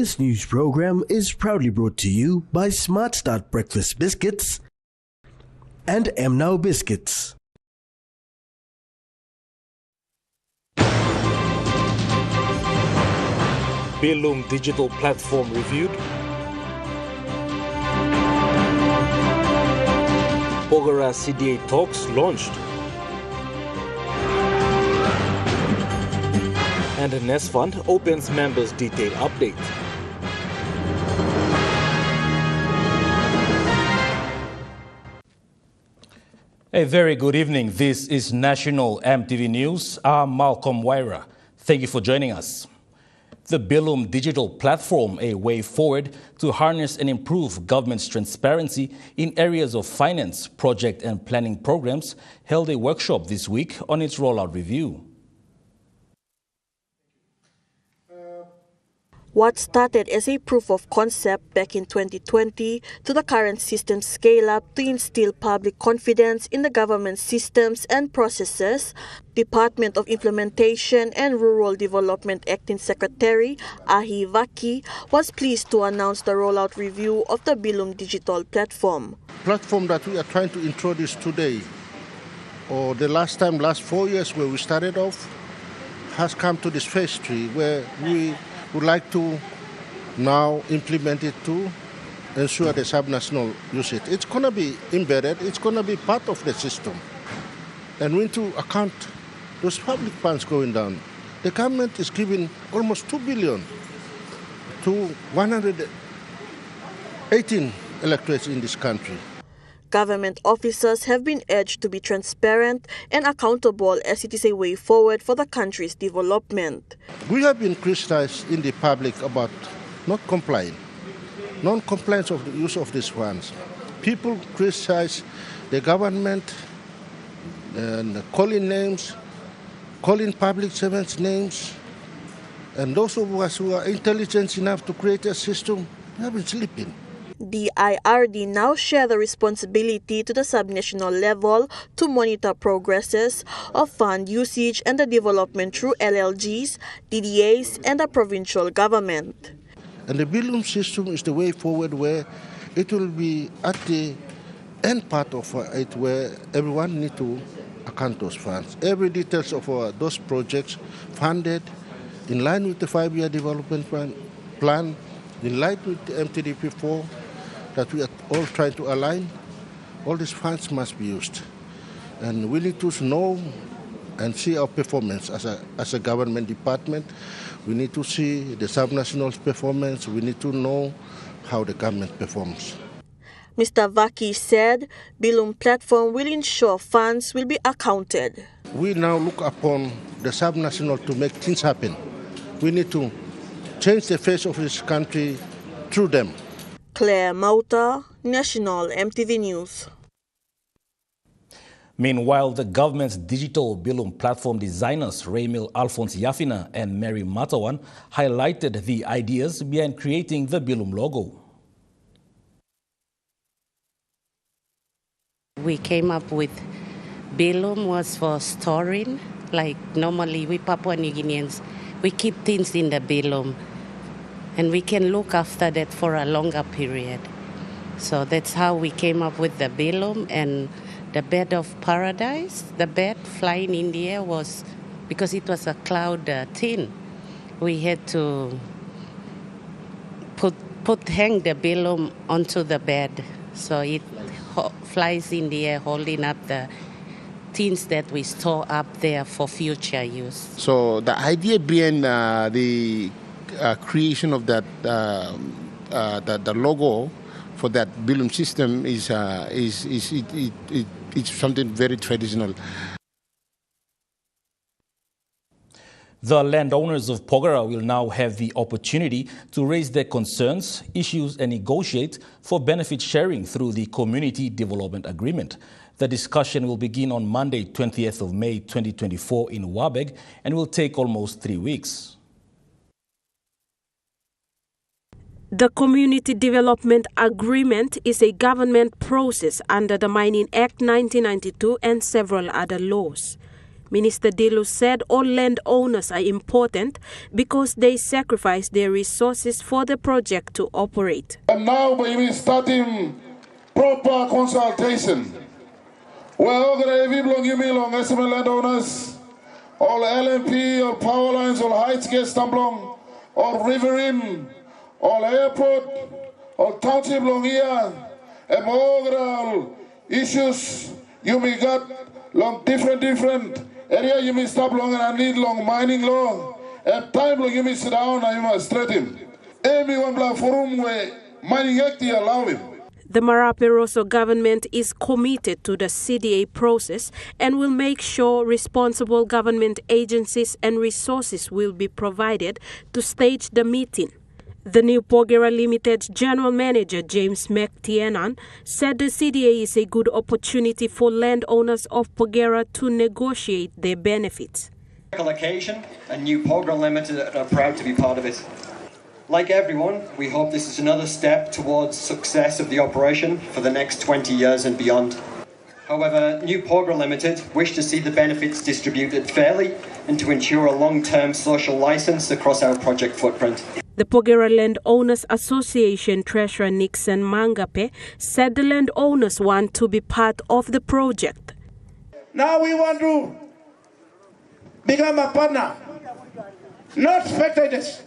This news program is proudly brought to you by Smart Start Breakfast Biscuits and Now Biscuits. Belum digital platform reviewed. Pogera CDA talks launched. And Nasfund opens members' detail update. A very good evening. This is National EMTV News. I'm Malcolm Waira. Thank you for joining us. The Belum digital platform, a way forward to harness and improve government's transparency in areas of finance, project and planning programs, held a workshop this week on its rollout review. What started as a proof of concept back in 2020 to the current system scale-up to instill public confidence in the government systems and processes, Department of Implementation and Rural Development Acting Secretary Ahi Vaki was pleased to announce the rollout review of the Belum digital platform. Platform that we are trying to introduce today, or the last 4 years where we started off, has come to this phase 3 where we would like to now implement it to ensure the subnational use it. It's going to be embedded, it's going to be part of the system. And we need to account those public funds going down. The government is giving almost 2 billion to 118 electorates in this country. Government officers have been urged to be transparent and accountable as it is a way forward for the country's development. We have been criticized in the public about not complying, non-compliance of the use of these funds. People criticize the government and calling names, calling public servants names, and those of us who are intelligent enough to create a system have been sleeping. The IRD now share the responsibility to the subnational level to monitor progresses of fund usage and the development through LLGs, DDAs, and the provincial government. And the Belum system is the way forward where it will be at the end part of it where everyone needs to account those funds. Every details of those projects funded in line with the 5-year development plan, in line with the MTDP4, that we are all trying to align, all these funds must be used. And we need to know and see our performance as a government department. We need to see the subnational performance. We need to know how the government performs. Mr. Vaki said Belum platform will ensure funds will be accounted. We now look upon the subnational to make things happen. We need to change the face of this country through them. Claire Mauta, National EMTV News. Meanwhile, the government's digital Belum platform designers Raymil Alphonse Yafina and Mary Matawan highlighted the ideas behind creating the Belum logo. We came up with Belum was for storing. Like normally we Papua New Guineans, we keep things in the Belum. And we can look after that for a longer period. So that's how we came up with the Belum and the bird of paradise. The bird flying in the air was, because it was a cloud tin, we had to hang the Belum onto the bed. So it flies in the air holding up the things that we store up there for future use. So the idea behind the creation of that the logo for that Belum system is something very traditional. The landowners of Pogera will now have the opportunity to raise their concerns, issues and negotiate for benefit sharing through the Community Development Agreement. The discussion will begin on Monday, 20th of May 2024 in Wabeg and will take almost 3 weeks. The Community Development Agreement is a government process under the Mining Act 1992 and several other laws. Minister Dilu said all landowners are important because they sacrifice their resources for the project to operate. And now we will starting proper consultation. Where all landowners, all LMP, all power lines, all heights get stumbled, all riverine, all airport, all township long here, and all issues you may got long different area you may stop long and need long mining law and time long you may sit down and you must straighten. Everyone black forum where mining act allow him. The Marape Rosso government is committed to the CDA process and will make sure responsible government agencies and resources will be provided to stage the meeting. The new Pogera Limited General Manager James McTiernan said the CDA is a good opportunity for landowners of Pogera to negotiate their benefits. Occasion, and new Pogera Limited are proud to be part of it. Like everyone, we hope this is another step towards success of the operation for the next 20 years and beyond. However, new Pogera Limited wish to see the benefits distributed fairly and to ensure a long-term social license across our project footprint. The Pogera Landowners Association Treasurer Nixon Mangape said the landowners want to be part of the project. Now we want to become a partner, not spectators.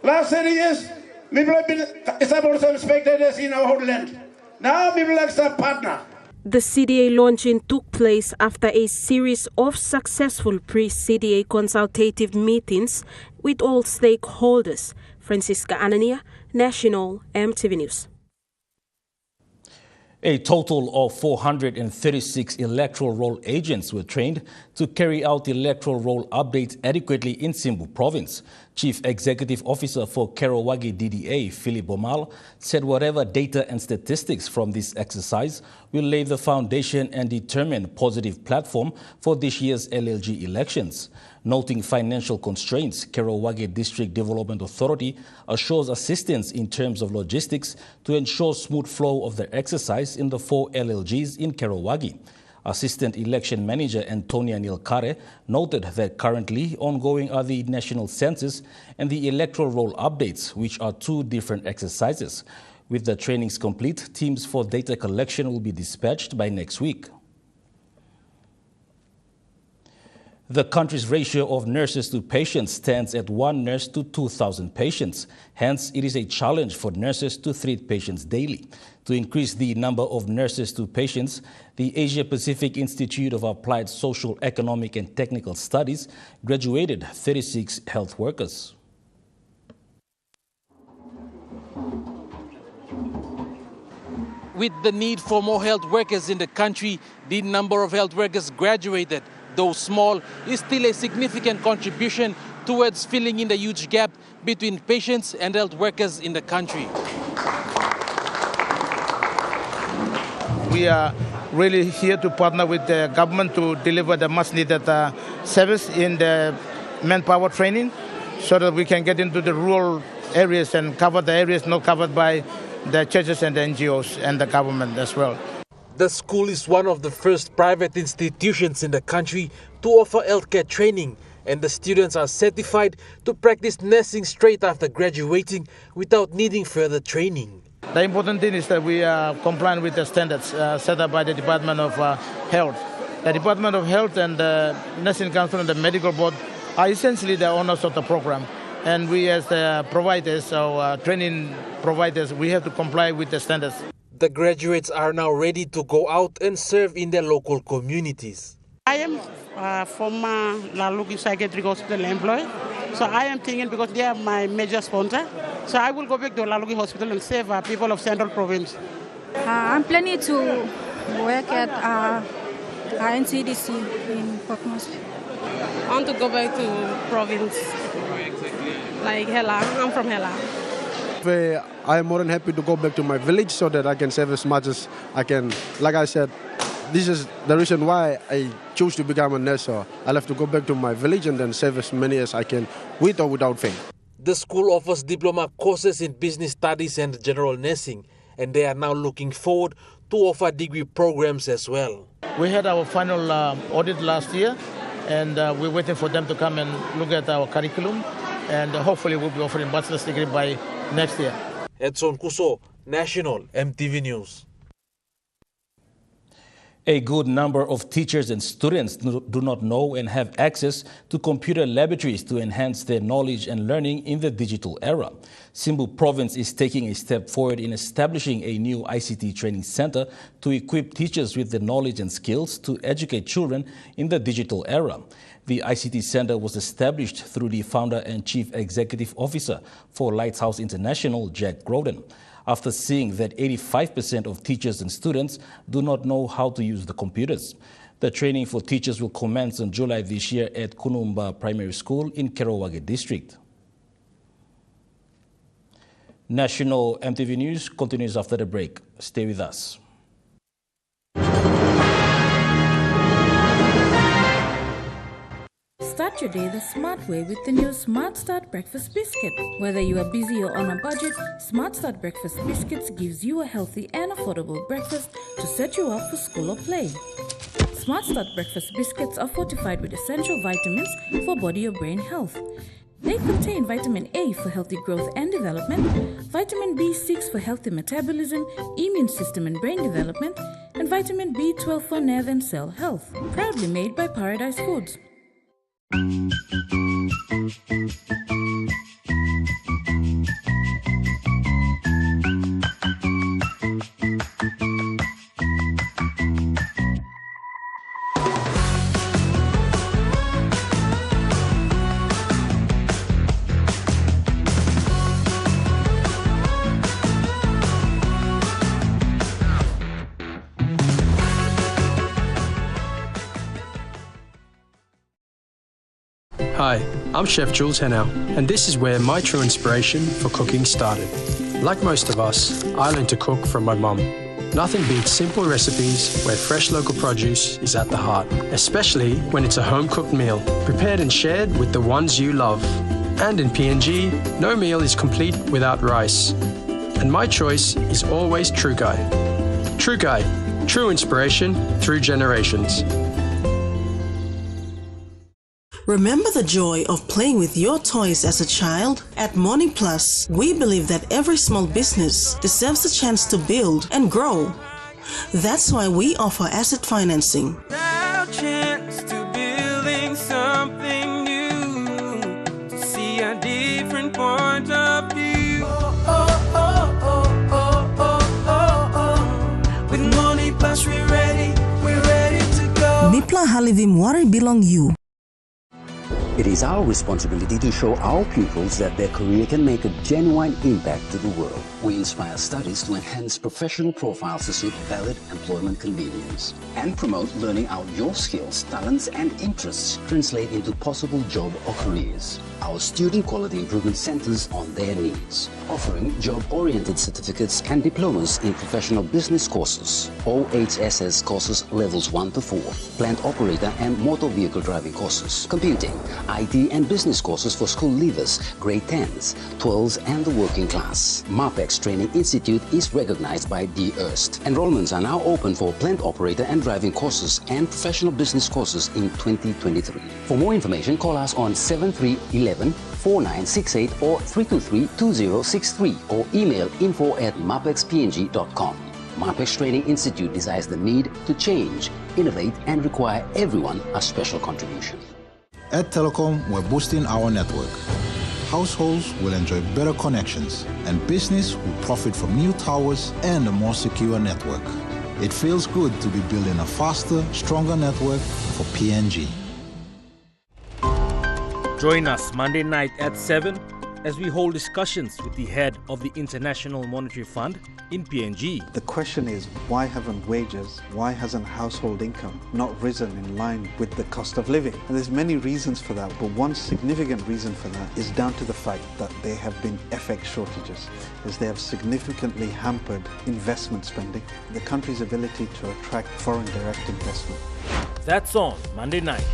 Last 30 years, people have been established some spectators in our whole land. Now people are some partner. The CDA launching took place after a series of successful pre-CDA consultative meetings with all stakeholders. Francisca Anania, National EMTV News. A total of 436 electoral roll agents were trained to carry out electoral roll updates adequately in Simbu province. Chief Executive Officer for Karawagi DDA, Philip Bomal, said whatever data and statistics from this exercise will lay the foundation and determine positive platform for this year's LLG elections. Noting financial constraints, Karawagi District Development Authority assures assistance in terms of logistics to ensure smooth flow of the exercise in the 4 LLGs in Karawagi. Assistant Election Manager Antonia Nilkare noted that currently ongoing are the national census and the electoral roll updates, which are 2 different exercises. With the trainings complete, teams for data collection will be dispatched by next week. The country's ratio of nurses to patients stands at 1 nurse to 2,000 patients. Hence, it is a challenge for nurses to treat patients daily. To increase the number of nurses to patients, the Asia-Pacific Institute of Applied Social, Economic and Technical Studies graduated 36 health workers. With the need for more health workers in the country, the number of health workers graduated, though small, is still a significant contribution towards filling in the huge gap between patients and health workers in the country. We are really here to partner with the government to deliver the much needed service in the manpower training so that we can get into the rural areas and cover the areas not covered by the churches and the NGOs and the government as well. The school is one of the first private institutions in the country to offer healthcare training, and the students are certified to practice nursing straight after graduating without needing further training. The important thing is that we are compliant with the standards set up by the Department of Health. The Department of Health and the Nursing Council and the Medical Board are essentially the owners of the program. And we as the providers, or training providers, we have to comply with the standards. The graduates are now ready to go out and serve in their local communities. I am former Lalugi Psychiatric Hospital employee, so I am thinking because they are my major sponsor, so I will go back to Lalugi Hospital and serve people of Central Province. I'm planning to work at NCDC in Port Moresby. I want to go back to province, like Hela. I'm from Hela. I am more than happy to go back to my village so that I can serve as much as I can. Like I said, this is the reason why I chose to become a nurse. So I'll have to go back to my village and then serve as many as I can, with or without pay. The school offers diploma courses in business studies and general nursing, and they are now looking forward to offer degree programs as well. We had our final audit last year, and we're waiting for them to come and look at our curriculum, and hopefully we'll be offering bachelor's degree by next year. Edson Kuso, National MTV News. A good number of teachers and students do not know and have access to computer laboratories to enhance their knowledge and learning in the digital era. Simbu Province is taking a step forward in establishing a new ICT training center to equip teachers with the knowledge and skills to educate children in the digital era. The ICT center was established through the founder and chief executive officer for Lighthouse International, Jack Groden, after seeing that 85% of teachers and students do not know how to use the computers. The training for teachers will commence in July this year at Kunumba Primary School in Kerawage District. National MTV News continues after the break. Stay with us. Start your day the smart way with the new Smart Start Breakfast Biscuit. Whether you are busy or on a budget, Smart Start Breakfast Biscuits gives you a healthy and affordable breakfast to set you up for school or play. Smart Start Breakfast Biscuits are fortified with essential vitamins for body or brain health. They contain vitamin A for healthy growth and development, vitamin B6 for healthy metabolism, immune system and brain development, and vitamin B12 for nerve and cell health. Proudly made by Paradise Foods. Hi, I'm Chef Jules Hennow, and this is where my true inspiration for cooking started. Like most of us, I learned to cook from my mum. Nothing beats simple recipes where fresh local produce is at the heart, especially when it's a home-cooked meal, prepared and shared with the ones you love. And in PNG, no meal is complete without rice. And my choice is always True Guy. True Guy, true inspiration through generations. Remember the joy of playing with your toys as a child? At Morning Plus, we believe that every small business deserves a chance to build and grow. That's why we offer asset financing. Now chance to building something new, to see a different point of view. With Morning Plus, we're ready to go. Mipla Halivim Wari belong you. It is our responsibility to show our pupils that their career can make a genuine impact to the world. We inspire studies to enhance professional profiles to suit valid employment convenience and promote learning out your skills, talents and interests translate into possible job or careers. Our student quality improvement centers on their needs, offering job-oriented certificates and diplomas in professional business courses, OHSS courses levels 1 to 4, plant operator and motor vehicle driving courses, computing, IT and business courses for school leavers, grade 10s, 12s and the working class. MAPEX Training Institute is recognized by DERST. Enrollments are now open for plant operator and driving courses and professional business courses in 2023. For more information, call us on 7311-4968 or 323-2063 or email info@mapexpng.com. MAPEX Training Institute desires the need to change, innovate and require everyone a special contribution. At Telecom, we're boosting our network. Households will enjoy better connections and business will profit from new towers and a more secure network. It feels good to be building a faster, stronger network for PNG. Join us Monday night at 7 as we hold discussions with the head of the International Monetary Fund in PNG. The question is, why haven't wages, why hasn't household income not risen in line with the cost of living? And there's many reasons for that, but one significant reason for that is down to the fact that there have been FX shortages, as they have significantly hampered investment spending, the country's ability to attract foreign direct investment. That's on Monday night.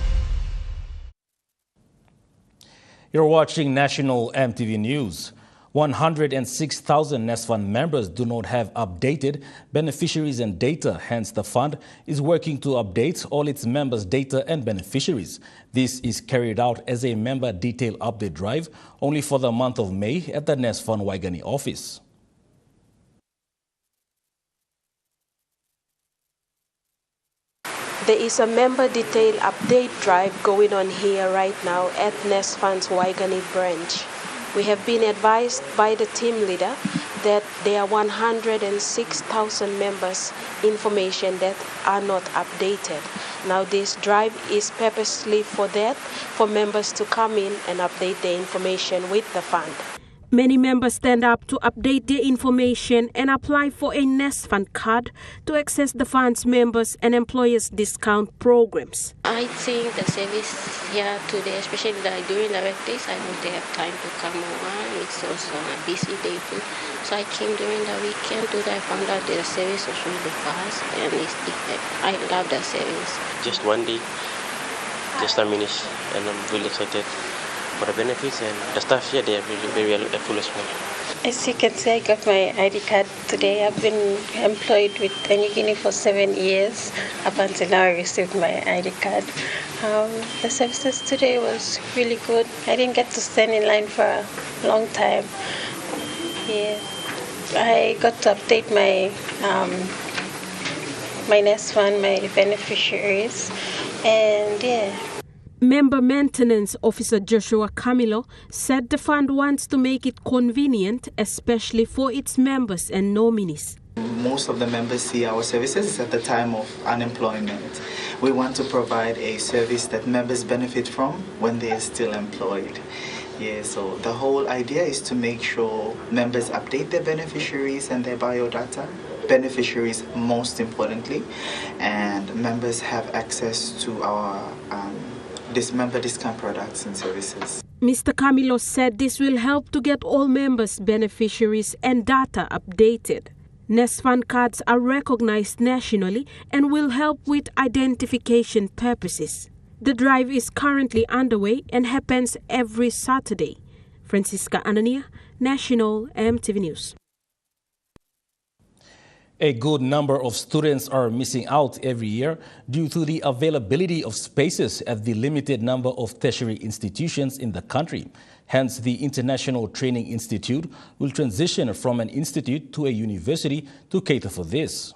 You're watching National MTV News. 106,000 Nasfund members do not have updated beneficiaries and data. Hence, the fund is working to update all its members' data and beneficiaries. This is carried out as a member detail update drive only for the month of May at the Nasfund Waigani office. There is a member detail update drive going on here right now at Nasfund's Waigani branch. We have been advised by the team leader that there are 106,000 members' information that are not updated. Now this drive is purposely for that, for members to come in and update their information with the fund. Many members stand up to update their information and apply for a Nasfund card to access the fund's members and employers' discount programs. I think the service here today, especially during the workdays, I don't have time to come over. It's also a busy day too. So I came during the weekend today. I found out the service was really fast and I love the service. Just one day, just 10 minutes, and I'm really excited for the benefits, and the staff here, they are really very helpful as well. As you can see, I got my ID card today. I've been employed with New Guinea for 7 years. Up until now, I received my ID card. The services today was really good. I didn't get to stand in line for a long time. Yeah, I got to update my my Nasfund, my beneficiaries, and yeah. Member Maintenance Officer Joshua Camilo said the fund wants to make it convenient, especially for its members and nominees. Most of the members see our services at the time of unemployment. We want to provide a service that members benefit from when they are still employed. Yeah, so the whole idea is to make sure members update their beneficiaries and their biodata, beneficiaries most importantly, and members have access to our member discount products and services. Mr. Camilo said this will help to get all members' beneficiaries and data updated. Nasfund cards are recognized nationally and will help with identification purposes. The drive is currently underway and happens every Saturday. Francisca Anania, National EMTV News. A good number of students are missing out every year due to the availability of spaces at the limited number of tertiary institutions in the country. Hence, the International Training Institute will transition from an institute to a university to cater for this.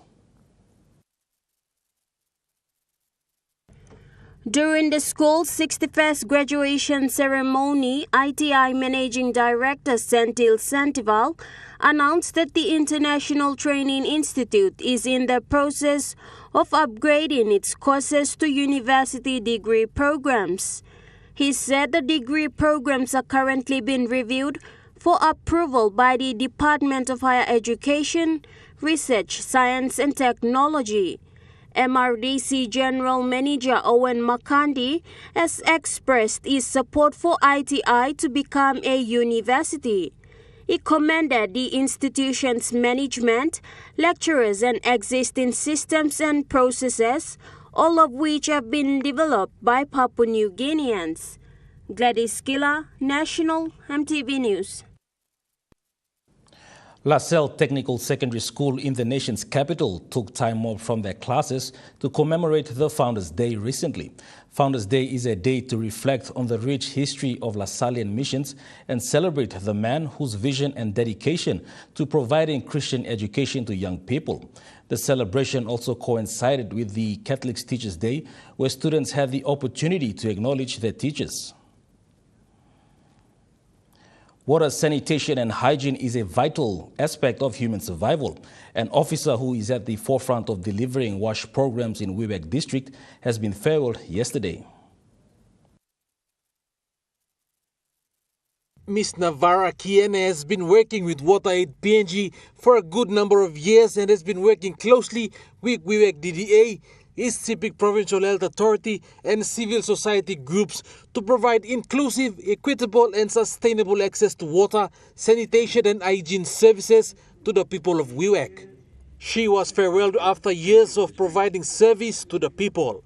During the school's 61st graduation ceremony, ITI Managing Director Senthil Santival announced that the International Training Institute is in the process of upgrading its courses to university degree programs. He said the degree programs are currently being reviewed for approval by the Department of Higher Education, Research, Science and Technology. MRDC General Manager Owen Makandi has expressed his support for ITI to become a university. He commended the institution's management, lecturers and existing systems and processes, all of which have been developed by Papua New Guineans. Gladys Kila, National EMTV News. La Salle Technical Secondary School in the nation's capital took time off from their classes to commemorate the Founders' Day recently. Founders' Day is a day to reflect on the rich history of La Sallian missions and celebrate the man whose vision and dedication to providing Christian education to young people. The celebration also coincided with the Catholic Teachers' Day, where students had the opportunity to acknowledge their teachers. Water, sanitation and hygiene is a vital aspect of human survival. An officer who is at the forefront of delivering WASH programs in Wewak district has been farewelled yesterday. Ms. Navarra Kiene has been working with WaterAid PNG for a good number of years and has been working closely with Wewak DDA, East Sepik Provincial Health Authority and civil society groups to provide inclusive, equitable and sustainable access to water, sanitation and hygiene services to the people of Wewak. She was farewelled after years of providing service to the people.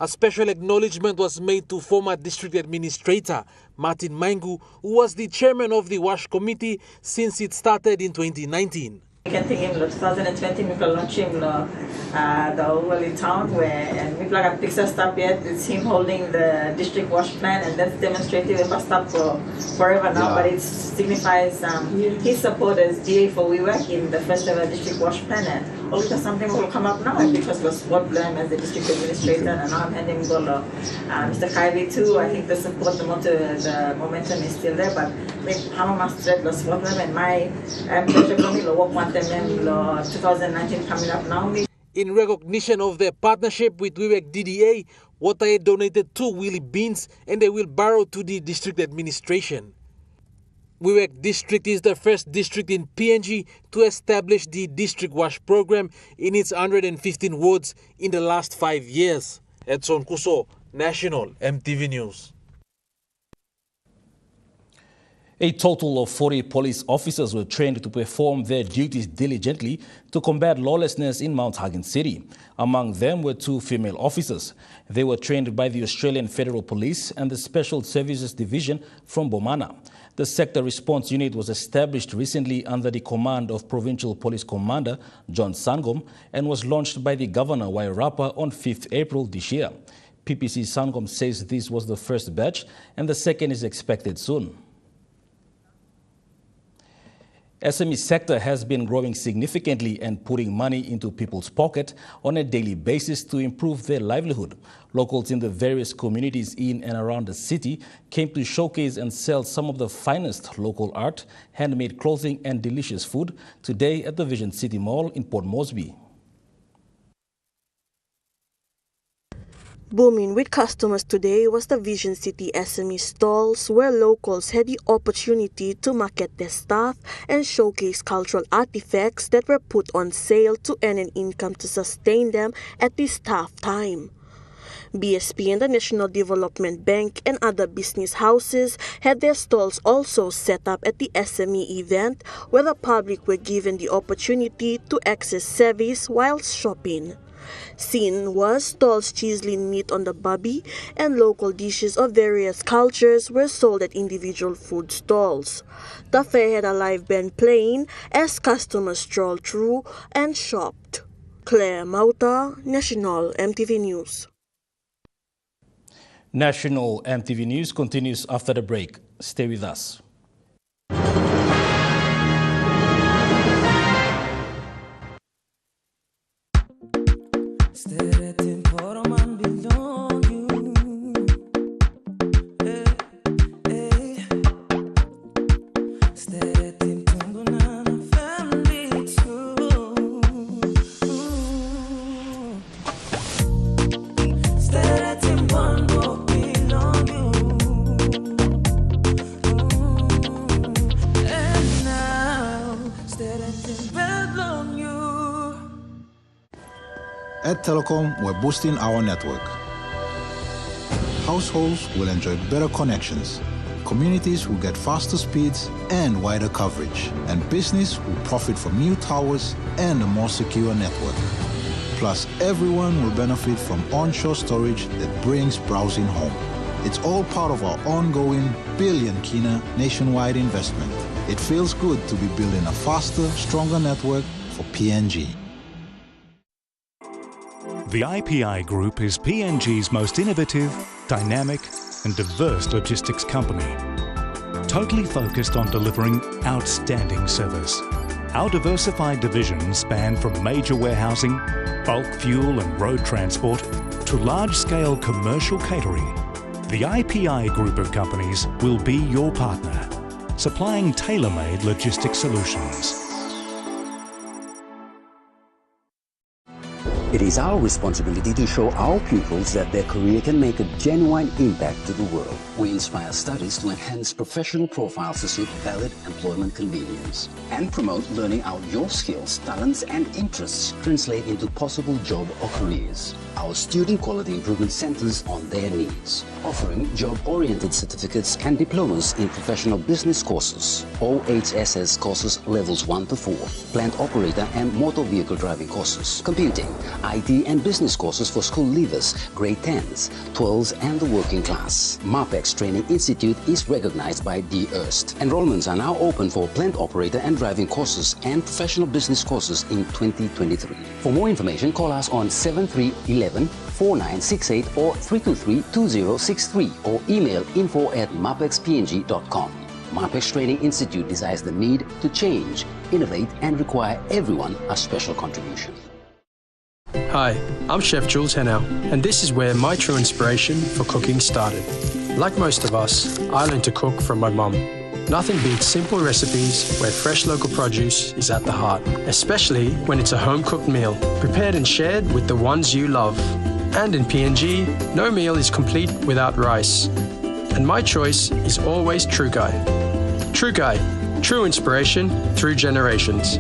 A special acknowledgement was made to former District Administrator Martin Maingu, who was the chairman of the WASH committee since it started in 2019. I can think in 2020, we launched him the overly town where we got picture stop yet. It's him holding the district wash plan, and that's demonstrated if I stop for forever now. But it signifies his support as DA for we work in the first ever district wash plan. And also something will come up now because was what blame as the district administrator, and now I'm handing over Mr. Kylie too. I think the support, the momentum is still there, but how must that was what and my project work one time 2019 coming up now. In recognition of their partnership with WeWork DDA, WaterAid donated 2 wheelie bins and a wheelbarrow to the district administration. WeWork District is the first district in PNG to establish the district wash program in its 115 wards in the last 5 years. Edson Kuso, National MTV News. A total of 40 police officers were trained to perform their duties diligently to combat lawlessness in Mount Hagen City. Among them were 2 female officers. They were trained by the Australian Federal Police and the Special Services Division from Bomana. The Sector Response Unit was established recently under the command of Provincial Police Commander John Sangom and was launched by the Governor Wairapa on 5th April this year. PPC Sangom says this was the first batch and the second is expected soon. SME sector has been growing significantly and putting money into people's pocket on a daily basis to improve their livelihood. Locals in the various communities in and around the city came to showcase and sell some of the finest local art, handmade clothing and delicious food today at the Vision City Mall in Port Moresby. Booming with customers today was the Vision City SME stalls, where locals had the opportunity to market their stuff and showcase cultural artifacts that were put on sale to earn an income to sustain them at this tough time. BSP and the National Development Bank and other business houses had their stalls also set up at the SME event, where the public were given the opportunity to access service while shopping. Seen was stalls chiseling meat on the barbie, and local dishes of various cultures were sold at individual food stalls. The fair had a live band playing as customers strolled through and shopped. Claire Mauta, National MTV News. National MTV News continues after the break. Stay with us. At Telecom, we're boosting our network. Households will enjoy better connections, communities will get faster speeds and wider coverage, and business will profit from new towers and a more secure network. Plus, everyone will benefit from onshore storage that brings browsing home. It's all part of our ongoing billion kina nationwide investment. It feels good to be building a faster, stronger network for PNG. The IPI Group is PNG's most innovative, dynamic and diverse logistics company, totally focused on delivering outstanding service. Our diversified divisions span from major warehousing, bulk fuel and road transport to large-scale commercial catering. The IPI Group of companies will be your partner, supplying tailor-made logistics solutions. It is our responsibility to show our pupils that their career can make a genuine impact to the world. We inspire studies to enhance professional profiles to suit valid employment convenience and promote learning out your skills, talents and interests translate into possible job or careers. Our student quality improvement centers on their needs, offering job-oriented certificates and diplomas in professional business courses, OHSS courses levels 1 to 4, plant operator and motor vehicle driving courses, computing, IT and business courses for school leavers, grade 10s, 12s, and the working class. MAPEX Training Institute is recognized by the IRST. Enrollments are now open for plant operator and driving courses and professional business courses in 2023. For more information, call us on 7311-4968 or 323-2063 or email info@mapexpng.com. MAPEX Training Institute desires the need to change, innovate, and require everyone a special contribution. Hi, I'm Chef Jules Hennow, and this is where my true inspiration for cooking started. Like most of us, I learned to cook from my mum. Nothing beats simple recipes where fresh local produce is at the heart, especially when it's a home-cooked meal, prepared and shared with the ones you love. And in PNG, no meal is complete without rice. And my choice is always True Guy. True Guy, true inspiration through generations.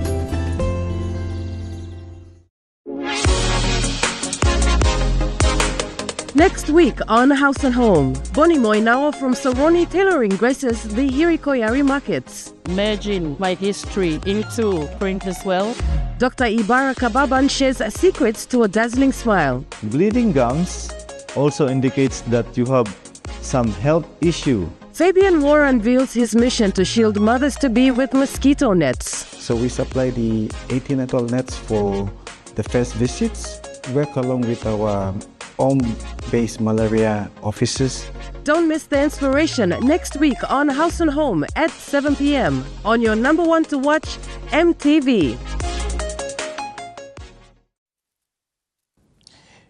Next week on House and Home, Bonnie Moinawa from Soroni Tailoring graces the Hirikoyari markets. Merging my history into print as well. Dr. Ibarra Kababan shares secrets to a dazzling smile. Bleeding gums also indicates that you have some health issue. Fabian War unveils his mission to shield mothers-to-be with mosquito nets. So we supply the 18 atoll nets for the first visits, work along with our home-based malaria officers. Don't miss the inspiration next week on House and Home at 7 p.m. on your number one to watch, MTV.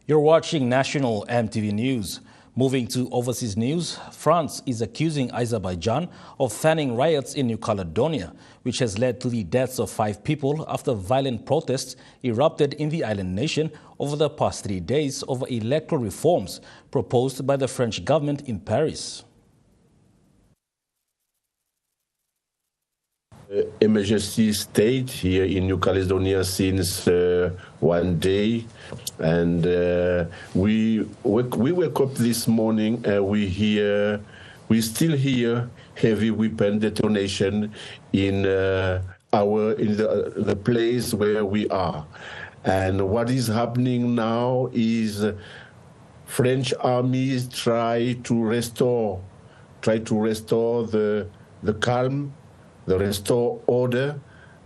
You're watching National MTV News. Moving to overseas news, France is accusing Azerbaijan of fanning riots in New Caledonia, which has led to the deaths of 5 people after violent protests erupted in the island nation over the past 3 days over electoral reforms proposed by the French government in Paris. Emergency state here in New Caledonia since 1 day, and we wake up this morning. We still hear heavy weapon detonation in the place where we are, and what is happening now is French armies try to restore the calm, the restore order,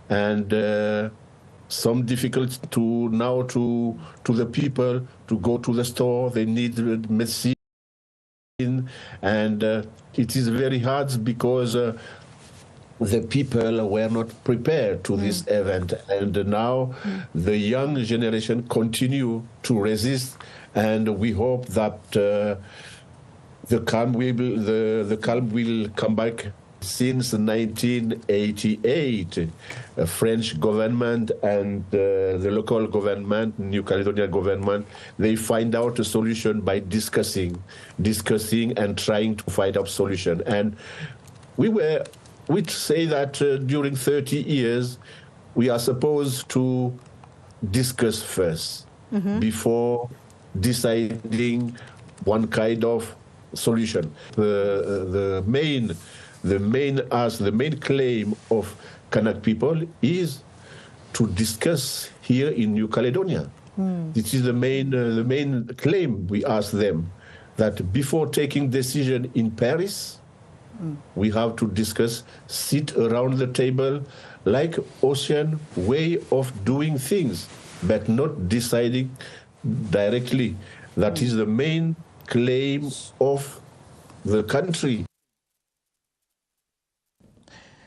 and some difficulty to the people to go to the store. They need medicine, and it is very hard because the people were not prepared to this event, and now the young generation continue to resist, and we hope that the calm will come back. Since 1988, the French government and the local government, New Caledonia government, they find out a solution by discussing and trying to find out solution. And we'd say that during 30 years, we are supposed to discuss first before deciding one kind of solution. The main claim of Kanak people is to discuss here in New Caledonia. This is the main claim we ask them, that before taking decision in Paris, we have to discuss, sit around the table, like ocean way of doing things, but not deciding directly. That is the main claim of the country.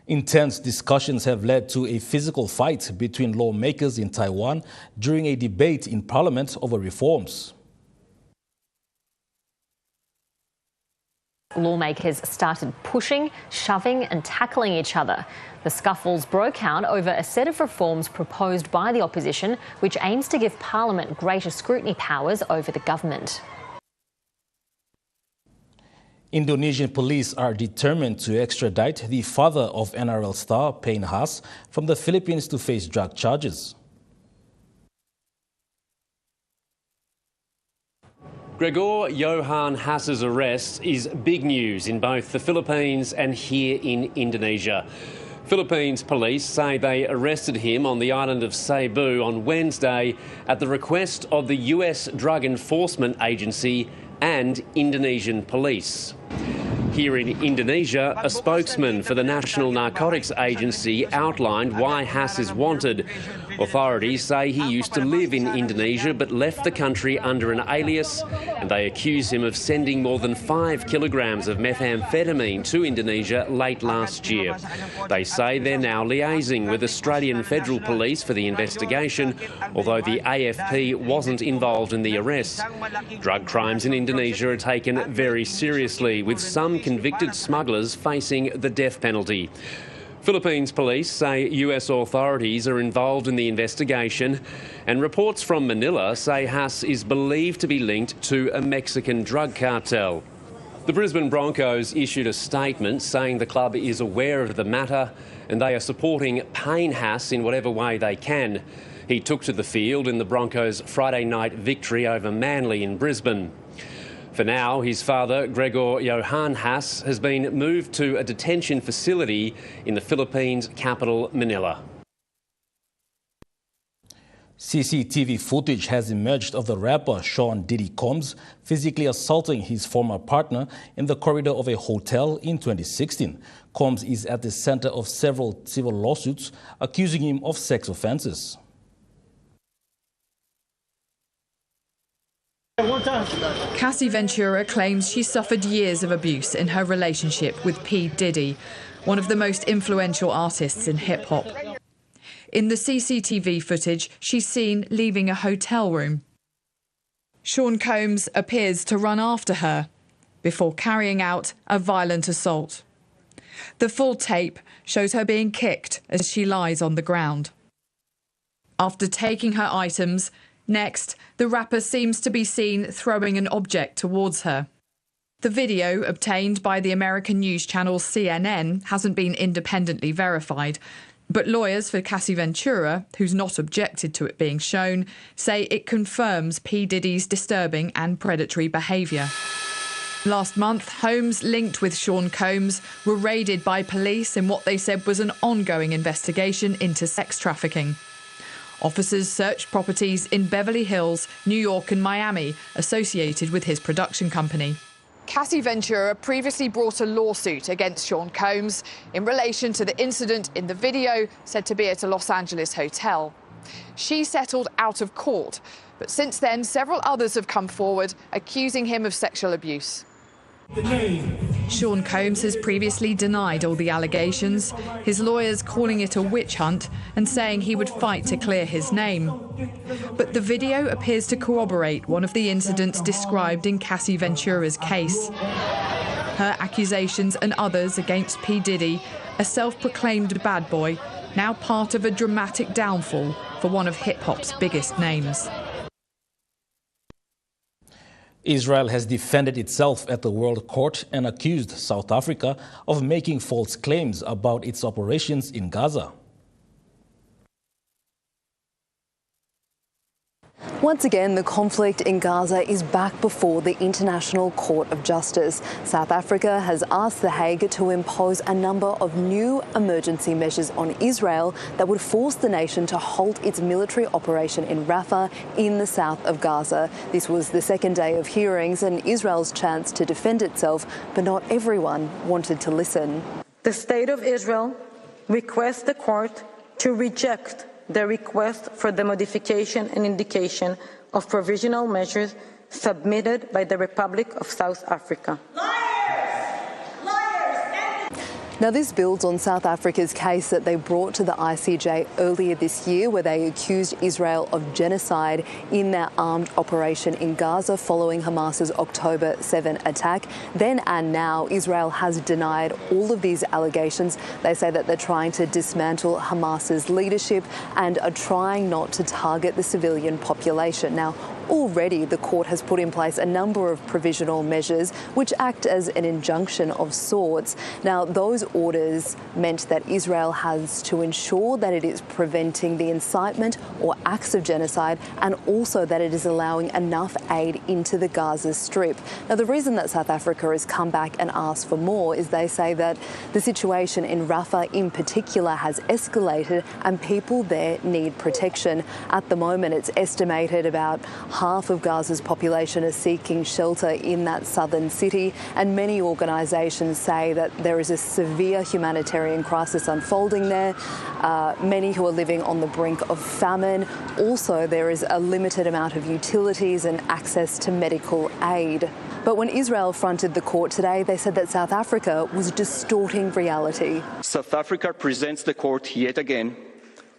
Intense discussions have led to a physical fight between lawmakers in Taiwan during a debate in parliament over reforms. Lawmakers started pushing, shoving and tackling each other. The scuffles broke out over a set of reforms proposed by the opposition, which aims to give Parliament greater scrutiny powers over the government. Indonesian police are determined to extradite the father of NRL star Payne Haas from the Philippines to face drug charges. Gregor Johan Haas's arrest is big news in both the Philippines and here in Indonesia. Philippines police say they arrested him on the island of Cebu on Wednesday at the request of the US Drug Enforcement Agency and Indonesian police. Here in Indonesia, a spokesman for the National Narcotics Agency outlined why Hass is wanted. Authorities say he used to live in Indonesia but left the country under an alias, and they accuse him of sending more than 5 kilograms of methamphetamine to Indonesia late last year. They say they're now liaising with Australian Federal Police for the investigation, although the AFP wasn't involved in the arrest. Drug crimes in Indonesia are taken very seriously, with some convicted smugglers facing the death penalty. Philippines police say US authorities are involved in the investigation, and reports from Manila say Hass is believed to be linked to a Mexican drug cartel. The Brisbane Broncos issued a statement saying the club is aware of the matter and they are supporting Payne Hass in whatever way they can. He took to the field in the Broncos' Friday night victory over Manly in Brisbane. For now, his father, Gregor Johan Hass, has been moved to a detention facility in the Philippines' capital, Manila. CCTV footage has emerged of the rapper Sean Diddy Combs physically assaulting his former partner in the corridor of a hotel in 2016. Combs is at the center of several civil lawsuits accusing him of sex offences. Cassie Ventura claims she suffered years of abuse in her relationship with P. Diddy, one of the most influential artists in hip-hop. In the CCTV footage, she's seen leaving a hotel room. Sean Combs appears to run after her before carrying out a violent assault. The full tape shows her being kicked as she lies on the ground. After taking her items, next, the rapper seems to be seen throwing an object towards her. The video, obtained by the American news channel CNN, hasn't been independently verified, but lawyers for Cassie Ventura, who's not objected to it being shown, say it confirms P. Diddy's disturbing and predatory behaviour. Last month, homes linked with Sean Combs were raided by police in what they said was an ongoing investigation into sex trafficking. Officers searched properties in Beverly Hills, New York and Miami associated with his production company. Cassie Ventura previously brought a lawsuit against Sean Combs in relation to the incident in the video said to be at a Los Angeles hotel. She settled out of court, but since then several others have come forward accusing him of sexual abuse. Sean Combs has previously denied all the allegations, his lawyers calling it a witch hunt and saying he would fight to clear his name. But the video appears to corroborate one of the incidents described in Cassie Ventura's case. Her accusations and others against P. Diddy, a self-proclaimed bad boy, now part of a dramatic downfall for one of hip-hop's biggest names. Israel has defended itself at the World Court and accused South Africa of making false claims about its operations in Gaza. Once again, the conflict in Gaza is back before the International Court of Justice. South Africa has asked The Hague to impose a number of new emergency measures on Israel that would force the nation to halt its military operation in Rafah in the south of Gaza. This was the second day of hearings and Israel's chance to defend itself, but not everyone wanted to listen. The State of Israel requests the court to reject the request for the modification and indication of provisional measures submitted by the Republic of South Africa. Now, this builds on South Africa's case that they brought to the ICJ earlier this year, where they accused Israel of genocide in their armed operation in Gaza following Hamas's October 7 attack. Then and now, Israel has denied all of these allegations. They say that they're trying to dismantle Hamas's leadership and are trying not to target the civilian population. Now, Already, the court has put in place a number of provisional measures which act as an injunction of sorts. Now, those orders meant that Israel has to ensure that it is preventing the incitement or acts of genocide, and also that it is allowing enough aid into the Gaza Strip. Now, the reason that South Africa has come back and asked for more is they say that the situation in Rafah in particular has escalated and people there need protection. At the moment, it's estimated about half of Gaza's population are seeking shelter in that southern city, and many organisations say that there is a severe humanitarian crisis unfolding there, many who are living on the brink of famine. Also, there is a limited amount of utilities and access to medical aid. But when Israel fronted the court today, they said that South Africa was distorting reality. South Africa presents the court yet again,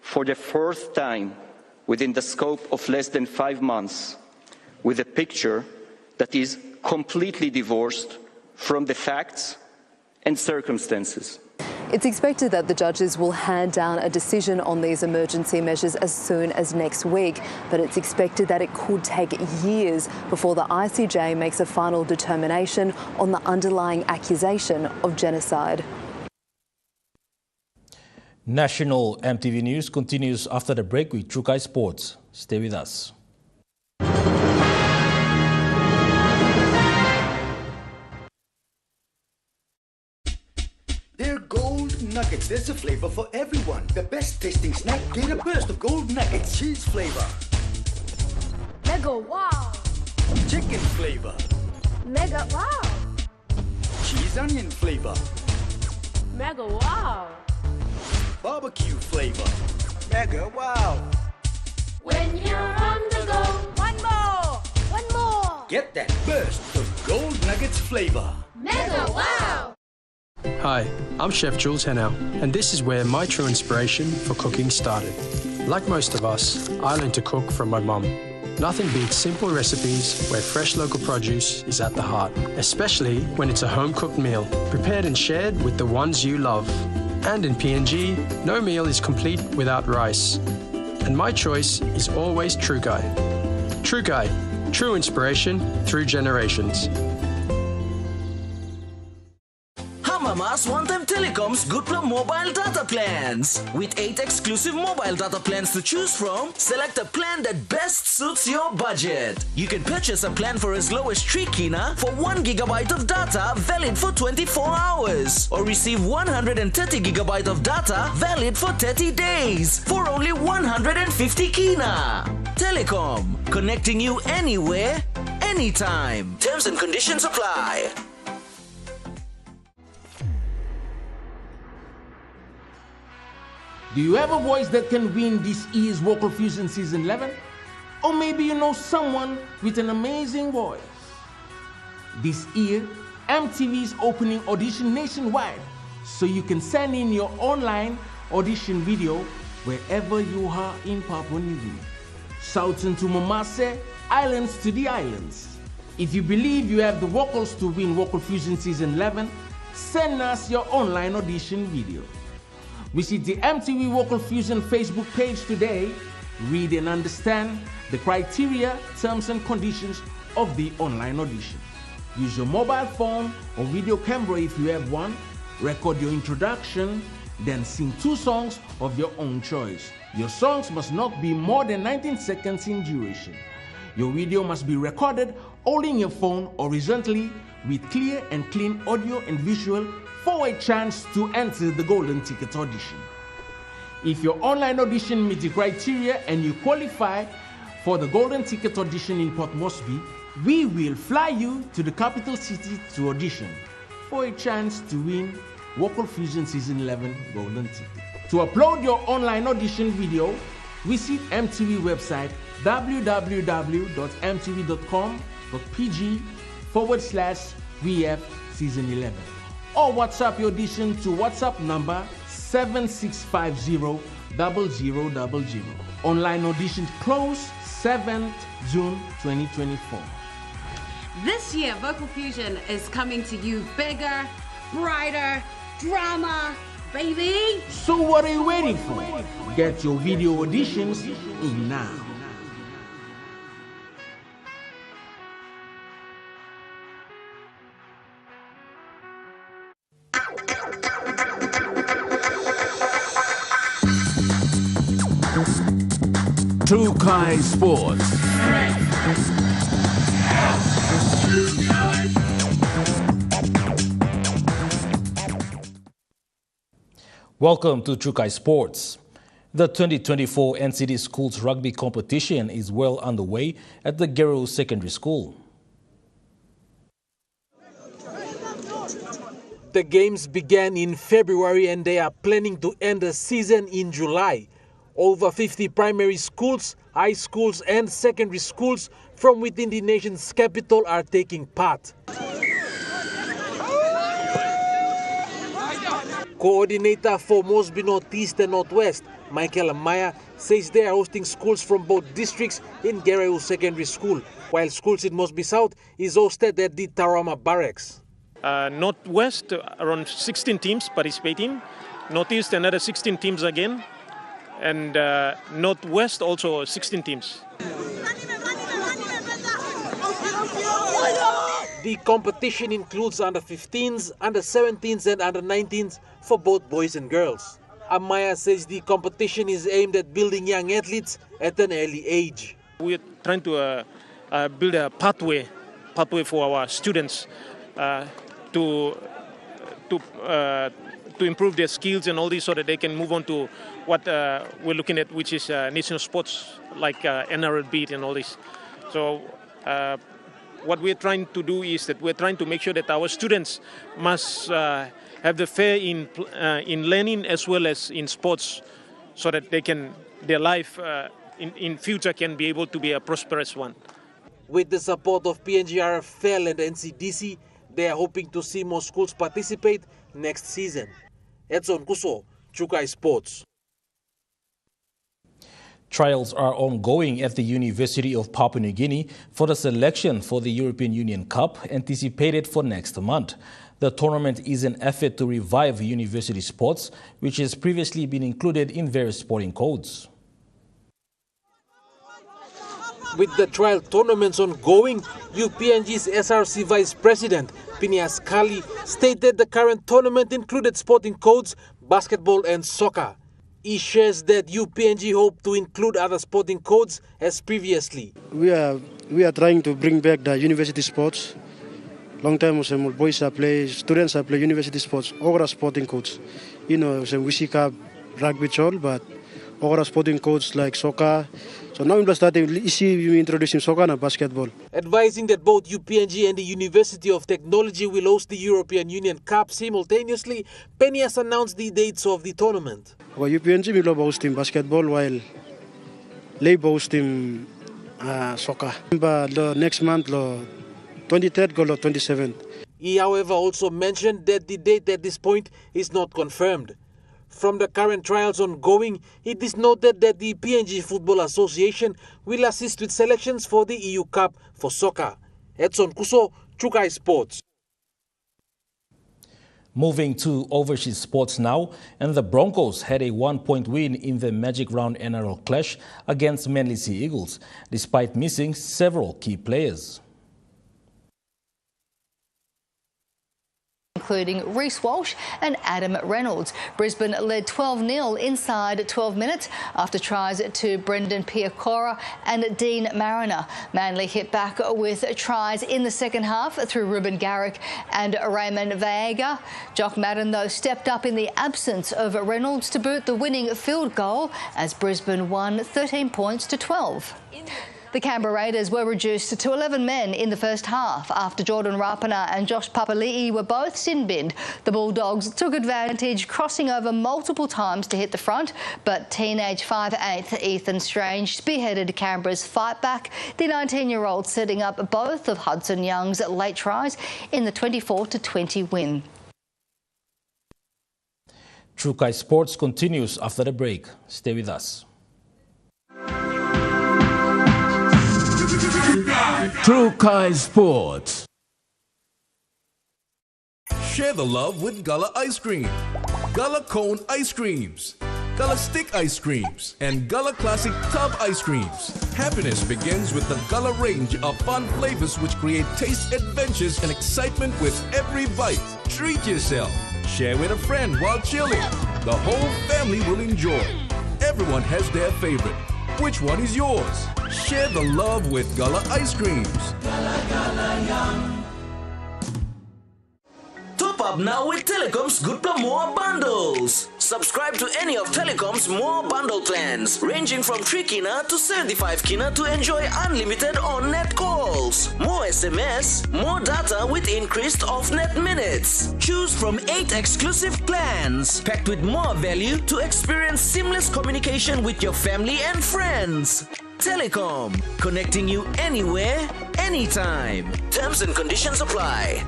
for the fourth time within the scope of less than 5 months, with a picture that is completely divorced from the facts and circumstances. It's expected that the judges will hand down a decision on these emergency measures as soon as next week, but it's expected that it could take years before the ICJ makes a final determination on the underlying accusation of genocide. National MTV News continues after the break with Trukai Sports. Stay with us. They're gold nuggets. There's a flavor for everyone. The best tasting snack, get a burst of gold nuggets. Cheese flavor. Mega wow. Chicken flavor. Mega wow. Cheese onion flavor. Mega wow. Barbecue flavor. Mega wow. When you're on the go, one more. One more. Get that burst of gold nuggets flavor. Mega wow. Hi, I'm Chef Jules Henow, and this is where my true inspiration for cooking started. Like most of us, I learned to cook from my mum. Nothing beats simple recipes where fresh local produce is at the heart, especially when it's a home-cooked meal, prepared and shared with the ones you love. And in PNG, no meal is complete without rice. And my choice is always Trukai. Trukai, true inspiration through generations. Mamas one-time Telecom's Good Plan mobile data plans. With 8 exclusive mobile data plans to choose from, select a plan that best suits your budget. You can purchase a plan for as low as 3 kina for 1 GB of data valid for 24 hours, or receive 130 GB of data valid for 30 days for only 150 kina. Telecom, connecting you anywhere, anytime. Terms and conditions apply. Do you have a voice that can win this year's Vocal Fusion Season 11? Or maybe you know someone with an amazing voice? This year, MTV is opening audition nationwide, so you can send in your online audition video wherever you are in Papua New Guinea. Southern to Mamase, islands to the islands. If you believe you have the vocals to win Vocal Fusion Season 11, send us your online audition video. Visit the MTV Vocal Fusion Facebook page today, read and understand the criteria, terms and conditions of the online audition. Use your mobile phone or video camera if you have one, record your introduction, then sing 2 songs of your own choice. Your songs must not be more than 19 seconds in duration. Your video must be recorded holding your phone horizontally with clear and clean audio and visual for a chance to enter the Golden Ticket audition. If your online audition meets the criteria and you qualify for the Golden Ticket audition in Port Moresby, we will fly you to the capital city to audition for a chance to win Vocal Fusion Season 11 Golden Ticket. To upload your online audition video, visit MTV website www.mtv.com.pg/VF Season 11. Or WhatsApp your audition to WhatsApp number 7650-0000. Online auditions close 7th June 2024. This year, Vocal Fusion is coming to you bigger, brighter, drama, baby. So what are you waiting for? Get your video auditions in now. Chukai Sports. Welcome to Chukai Sports. The 2024 NCD Schools Rugby competition is well underway at the Geru Secondary School. The games began in February and they are planning to end the season in July. Over 50 primary schools, high schools and secondary schools from within the nation's capital are taking part. Coordinator for Mosby Northeast and Northwest, Michael Amaya, says they are hosting schools from both districts in Geru Secondary School, while schools in Mosby South is hosted at the Tarama Barracks. Northwest, around 16 teams participating. Northeast, another 16 teams again. And Northwest, also 16 teams. The competition includes under 15s, under 17s and under 19s for both boys and girls. Amaya says the competition is aimed at building young athletes at an early age. We're trying to build a pathway for our students to improve their skills and all this so that they can move on to what we're looking at, which is national sports like NRL and all this. So what we're trying to do is that we're trying to make sure that our students must have the fair in learning as well as in sports, so that they can their life in future can be able to be a prosperous one. With the support of PNGRF, FEL and NCDC, they are hoping to see more schools participate next season. Edson Kuso, Chukai Sports. Trials are ongoing at the University of Papua New Guinea for the selection for the European Union Cup anticipated for next month. The tournament is an effort to revive university sports, which has previously been included in various sporting codes. With the trial tournaments ongoing, UPNG's SRC Vice President, Phineas Kali, stated the current tournament included sporting codes, basketball and soccer. He shares that UPNG hope to include other sporting codes as previously. We are trying to bring back the university sports. Long time some boys are play, students are play university sports, all sporting codes. You know, some Wisi Cup, rugby all, but all sporting codes like soccer. So now we're starting introducing soccer and basketball. Advising that both UPNG and the University of Technology will host the European Union Cup simultaneously, Penny has announced the dates of the tournament. Well, UPNG will host team basketball while Labour host team soccer. But next month, 23rd go 27th. He, however, also mentioned that the date at this point is not confirmed. From the current trials ongoing, it is noted that the PNG Football Association will assist with selections for the EU Cup for soccer. Edson Kuso, Chukai Sports. Moving to overseas sports now, and the Broncos had a 1-point win in the Magic Round NRL clash against Manly Sea Eagles, despite missing several key players. Including Reece Walsh and Adam Reynolds. Brisbane led 12-0 inside 12 minutes after tries to Brendan Piacora and Dean Mariner. Manly hit back with tries in the second half through Ruben Garrick and Raymond Vega. Jock Madden, though, stepped up in the absence of Reynolds to boot the winning field goal as Brisbane won 13 points to 12. The Canberra Raiders were reduced to 11 men in the first half after Jordan Rapana and Josh Papali'i were both sin-binned. The Bulldogs took advantage, crossing over multiple times to hit the front, but teenage 5'8" Ethan Strange spearheaded Canberra's fight back, the 19-year-old setting up both of Hudson Young's late tries in the 24-20 win. Chukai Sports continues after the break. Stay with us. Chukai Sports. Share the love with Gullah Ice Cream, Gullah Cone Ice Creams, Gullah Stick Ice Creams, and Gullah Classic Tub Ice Creams. Happiness begins with the Gullah range of fun flavors which create taste adventures and excitement with every bite. Treat yourself. Share with a friend while chilling. The whole family will enjoy. Everyone has their favorite. Which one is yours? Share the love with Gullah Ice Creams. Gullah, Gullah, yum. Top up now with Telecom's Good Plus More bundles. Subscribe to any of Telecom's more bundle plans, ranging from 3 kina to 75 kina to enjoy unlimited on-net calls, more SMS, more data with increased off-net minutes. Choose from 8 exclusive plans, packed with more value to experience seamless communication with your family and friends. Telecom, connecting you anywhere, anytime. Terms and conditions apply.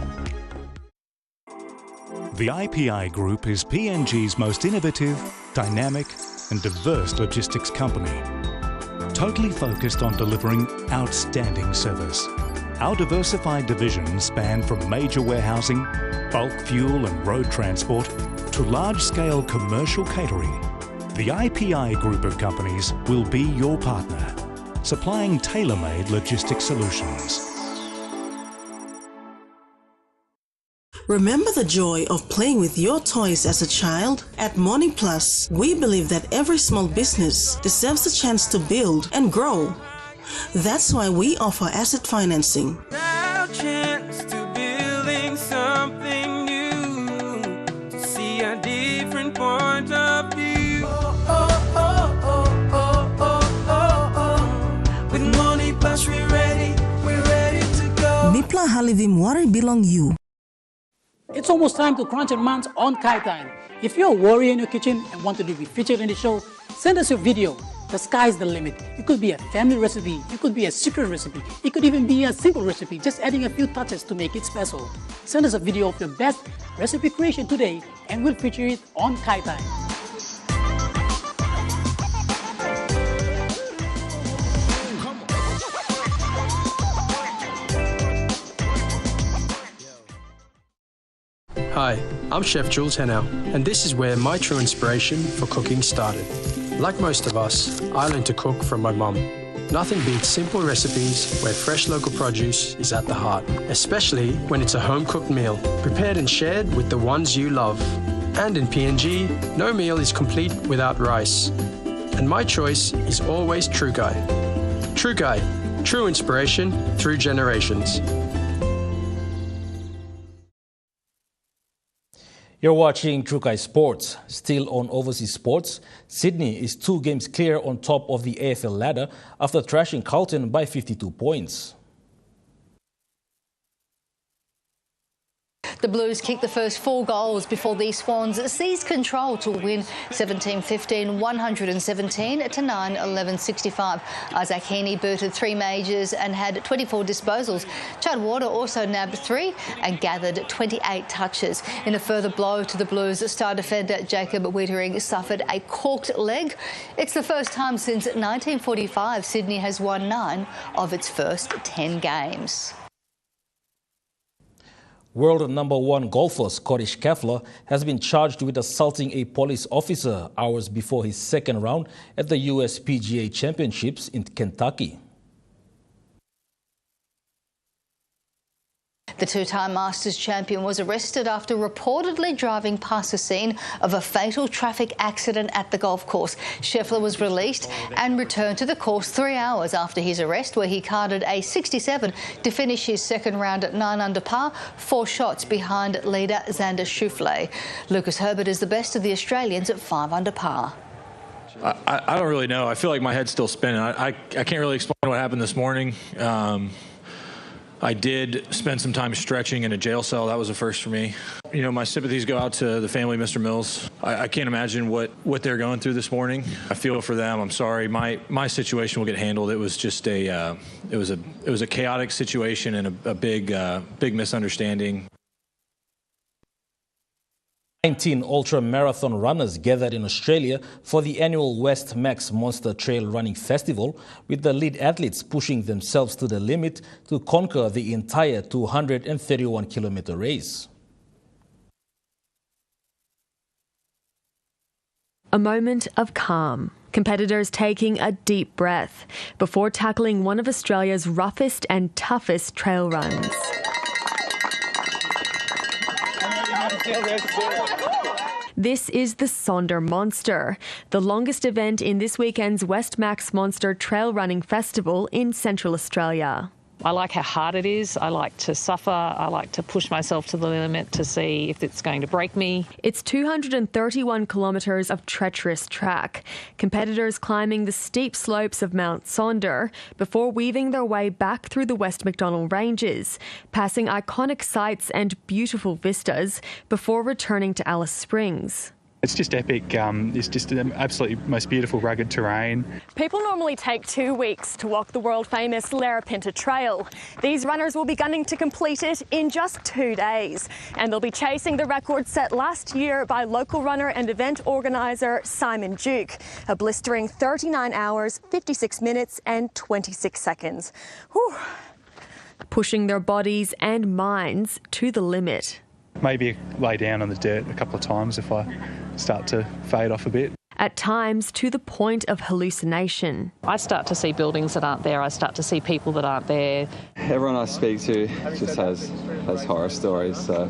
The IPI Group is PNG's most innovative, dynamic and diverse logistics company, totally focused on delivering outstanding service. Our diversified divisions span from major warehousing, bulk fuel and road transport to large-scale commercial catering. The IPI Group of companies will be your partner, supplying tailor-made logistics solutions. Remember the joy of playing with your toys as a child? At Morning Plus, we believe that every small business deserves a chance to build and grow. That's why we offer asset financing. Our chance to building something new, to see a different point of view. With Morning Plus, we're ready to go. Nipla Halivim Wari Belong You. It's almost time to crunch your months on Kai Time. If you're a warrior in your kitchen and want to be featured in the show, send us your video. The sky's the limit. It could be a family recipe, it could be a secret recipe, it could even be a simple recipe, just adding a few touches to make it special. Send us a video of your best recipe creation today and we'll feature it on Kai Time. Hi, I'm Chef Jules Henao, and this is where my true inspiration for cooking started. Like most of us, I learned to cook from my mum. Nothing beats simple recipes where fresh local produce is at the heart, especially when it's a home-cooked meal, prepared and shared with the ones you love. And in PNG, no meal is complete without rice. And my choice is always True Kai. True Kai, true inspiration through generations. You're watching True Kai Sports. Still on overseas sports, Sydney is 2 games clear on top of the AFL ladder after thrashing Carlton by 52 points. The Blues kicked the first 4 goals before the Swans seized control to win 17-15, 117 to 9-11-65. Isaac Heaney booted 3 majors and had 24 disposals. Chad Water also nabbed 3 and gathered 28 touches. In a further blow to the Blues, star defender Jacob Wietering suffered a corked leg. It's the first time since 1945 Sydney has won 9 of its first 10 games. World #1 golfer Scotty Scheffler has been charged with assaulting a police officer hours before his second round at the US PGA Championships in Kentucky. The 2-time Masters champion was arrested after reportedly driving past the scene of a fatal traffic accident at the golf course. Scheffler was released and returned to the course 3 hours after his arrest, where he carded a 67 to finish his second round at 9 under par, 4 shots behind leader Xander Schauffele. Lucas Herbert is the best of the Australians at 5 under par. I don't really know. I feel like my head's still spinning. I can't really explain what happened this morning. I did spend some time stretching in a jail cell. That was a first for me. You know, my sympathies go out to the family, Mr. Mills. I can't imagine what they're going through this morning. I feel for them. I'm sorry. My situation will get handled. It was just it was a chaotic situation and a big misunderstanding. 19 ultra-marathon runners gathered in Australia for the annual West Max Monster Trail Running Festival, with the lead athletes pushing themselves to the limit to conquer the entire 231-kilometre race. A moment of calm. Competitors taking a deep breath before tackling one of Australia's roughest and toughest trail runs. This is the Sonder Monster, the longest event in this weekend's West Max Monster Trail Running Festival in Central Australia. I like how hard it is. I like to suffer. I like to push myself to the limit to see if it's going to break me. It's 231 kilometres of treacherous track, competitors climbing the steep slopes of Mount Sonder before weaving their way back through the West Macdonnell Ranges, passing iconic sights and beautiful vistas before returning to Alice Springs. It's just epic. It's just an absolutely most beautiful rugged terrain. People normally take 2 weeks to walk the world-famous Larapinta Trail. These runners will be gunning to complete it in just 2 days, and they'll be chasing the record set last year by local runner and event organiser Simon Duke, a blistering 39 hours, 56 minutes and 26 seconds. Whew. Pushing their bodies and minds to the limit. Maybe lay down on the dirt a couple of times if I start to fade off a bit. At times to the point of hallucination. I start to see buildings that aren't there. I start to see people that aren't there. Everyone I speak to just has horror stories, so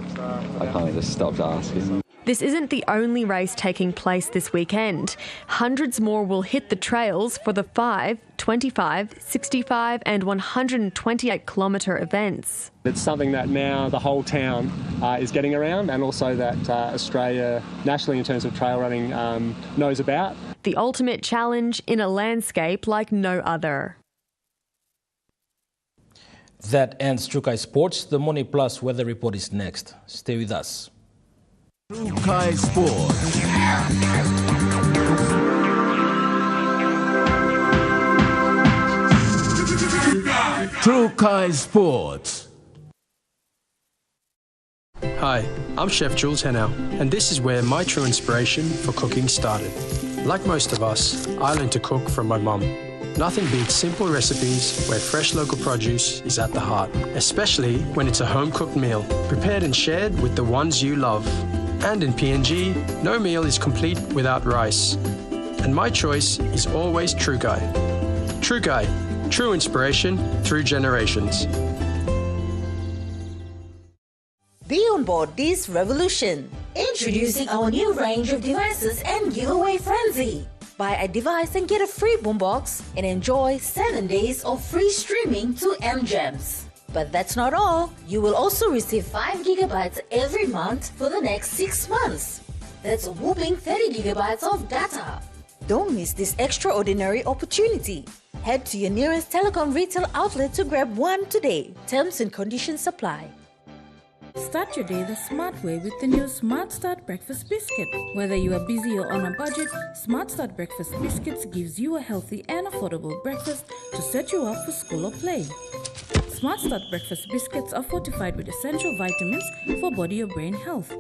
I kind of just stopped asking. This isn't the only race taking place this weekend. Hundreds more will hit the trails for the 5, 25, 65 and 128 kilometre events. It's something that now the whole town is getting around, and also that Australia nationally in terms of trail running knows about. The ultimate challenge in a landscape like no other. That ends Trukai Sports. The Money Plus weather report is next. Stay with us. Trukai Sports. Trukai Sports. Hi, I'm Chef Jules Henow, and this is where my true inspiration for cooking started. Like most of us, I learned to cook from my mum. Nothing beats simple recipes where fresh local produce is at the heart, especially when it's a home-cooked meal, prepared and shared with the ones you love. And in PNG, no meal is complete without rice. And my choice is always Trukai. Trukai, true inspiration through generations. Be on board this revolution. Introducing our new range of devices and giveaway frenzy. Buy a device and get a free boombox and enjoy 7 days of free streaming to MGems. But that's not all. You will also receive 5 gigabytes every month for the next 6 months. That's a whopping 30 gigabytes of data. Don't miss this extraordinary opportunity. Head to your nearest telecom retail outlet to grab one today. Terms and conditions apply. Start your day the smart way with the new Smart Start Breakfast Biscuit. Whether you are busy or on a budget, Smart Start Breakfast Biscuits gives you a healthy and affordable breakfast to set you up for school or play. Smart Start Breakfast Biscuits are fortified with essential vitamins for body or brain health.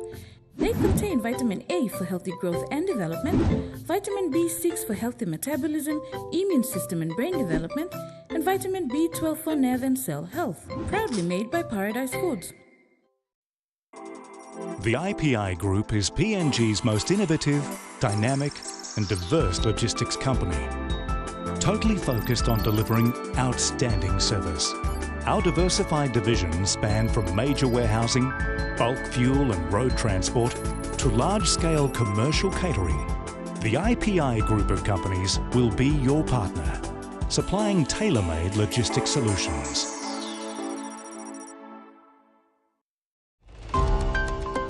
They contain vitamin A for healthy growth and development, vitamin B6 for healthy metabolism, immune system and brain development, and vitamin B12 for nerve and cell health. Proudly made by Paradise Foods. The IPI Group is PNG's most innovative, dynamic and diverse logistics company, totally focused on delivering outstanding service. Our diversified divisions span from major warehousing, bulk fuel and road transport to large-scale commercial catering. The IPI Group of companies will be your partner, supplying tailor-made logistics solutions.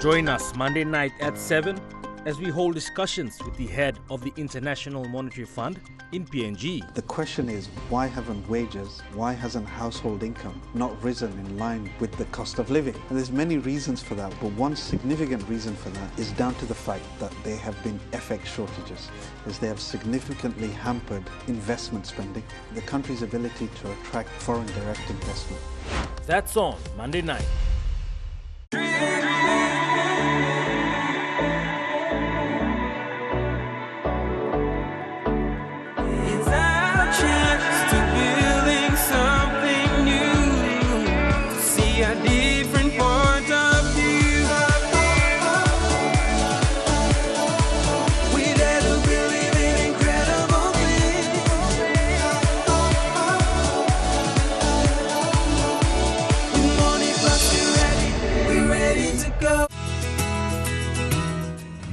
Join us Monday night at 7 as we hold discussions with the head of the International Monetary Fund in PNG. The question is, why haven't wages, why hasn't household income not risen in line with the cost of living? And there's many reasons for that, but one significant reason for that is down to the fact that there have been FX shortages, as they have significantly hampered investment spending, the country's ability to attract foreign direct investment. That's on Monday night.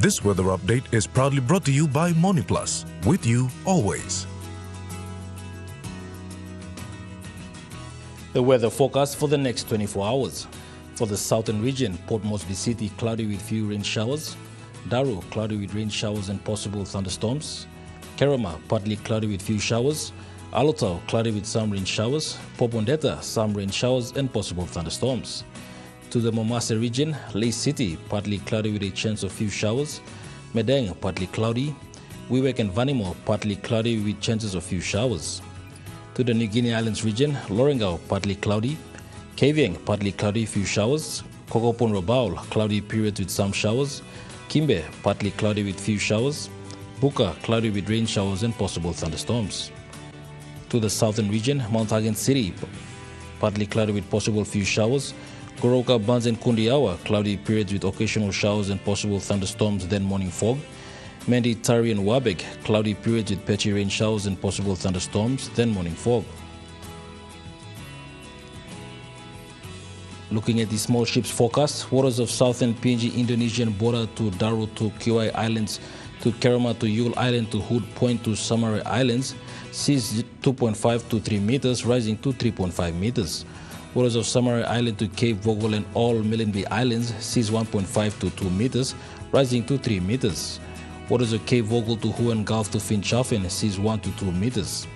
This weather update is proudly brought to you by MoneyPlus, with you always. The weather forecast for the next 24 hours. For the southern region, Port Moresby City, cloudy with few rain showers. Daru, cloudy with rain showers and possible thunderstorms. Kerema, partly cloudy with few showers. Alotau, cloudy with some rain showers. Popondetta, some rain showers and possible thunderstorms. To the Momase region, Lae City, partly cloudy with a chance of few showers. Medang, partly cloudy. Wewak and Vanimo, partly cloudy with chances of few showers. To the New Guinea Islands region, Lorengau, partly cloudy. Kavieng, partly cloudy, few showers. Kokopon Rabaul, cloudy period with some showers. Kimbe, partly cloudy with few showers. Buka, cloudy with rain showers and possible thunderstorms. To the southern region, Mount Hagen City, partly cloudy with possible few showers. Goroka, Buns and Kundiawa, cloudy periods with occasional showers and possible thunderstorms, then morning fog. Mendi, Tari and Wabek, cloudy periods with patchy rain showers and possible thunderstorms, then morning fog. Looking at the small ships forecast, waters of southern PNG Indonesian border to Daru to Kiwai Islands to Kerema to Yule Island to Hood Point to Samarai Islands, seas 2.5 to 3 meters, rising to 3.5 meters. Waters of Samarai Island to Cape Vogel and all Millenby Islands, seas 1.5 to 2 meters, rising to 3 meters. Waters of Cape Vogel to Huon Gulf to Finchafen, seas 1 to 2 meters.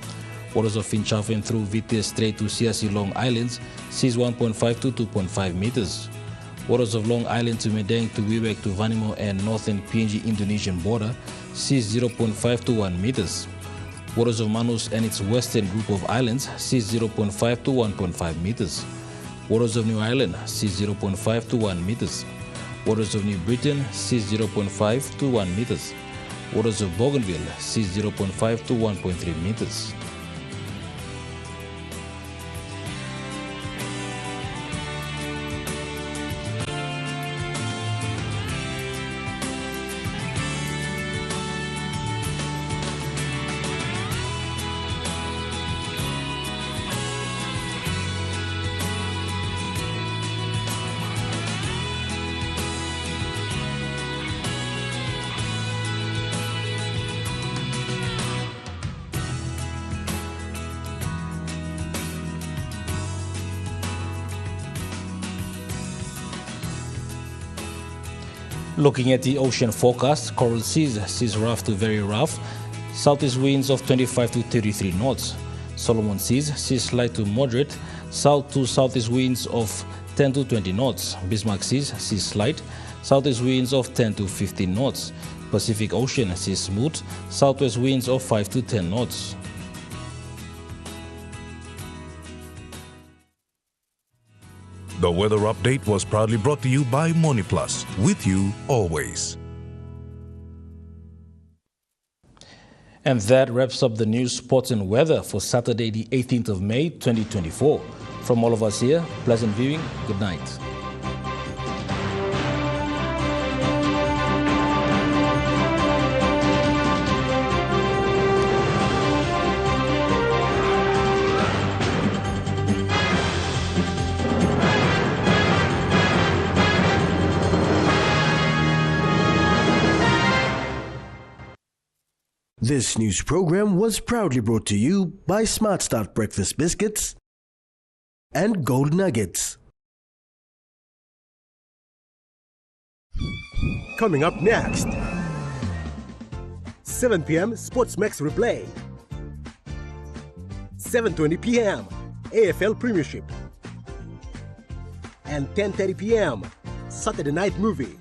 Waters of Finchafen through Vitia Strait to Siasi Long Islands, seas 1.5 to 2.5 meters. Waters of Long Island to Medang to Wewak to Vanimo and northern PNG Indonesian border, seas 0.5 to 1 meters. Waters of Manus and its western group of islands, seas 0.5 to 1.5 meters. Waters of New Ireland, seas 0.5 to 1 meters. Waters of New Britain, seas 0.5 to 1 meters. Waters of Bougainville, seas 0.5 to 1.3 meters. Looking at the ocean forecast, coral seas rough to very rough, southeast winds of 25 to 33 knots. Solomon seas slight to moderate, south to southeast winds of 10 to 20 knots. Bismarck seas slight, southeast winds of 10 to 15 knots. Pacific Ocean seas smooth, southwest winds of 5 to 10 knots. The weather update was proudly brought to you by MoneyPlus, with you always. And that wraps up the news, sports and weather for Saturday, the 18th of May, 2024. From all of us here, pleasant viewing. Good night. This news program was proudly brought to you by Smart Start Breakfast Biscuits and Gold Nuggets. Coming up next, 7 p.m. Sports Max Replay, 7:20 p.m. AFL Premiership, and 10:30 p.m. Saturday Night Movie.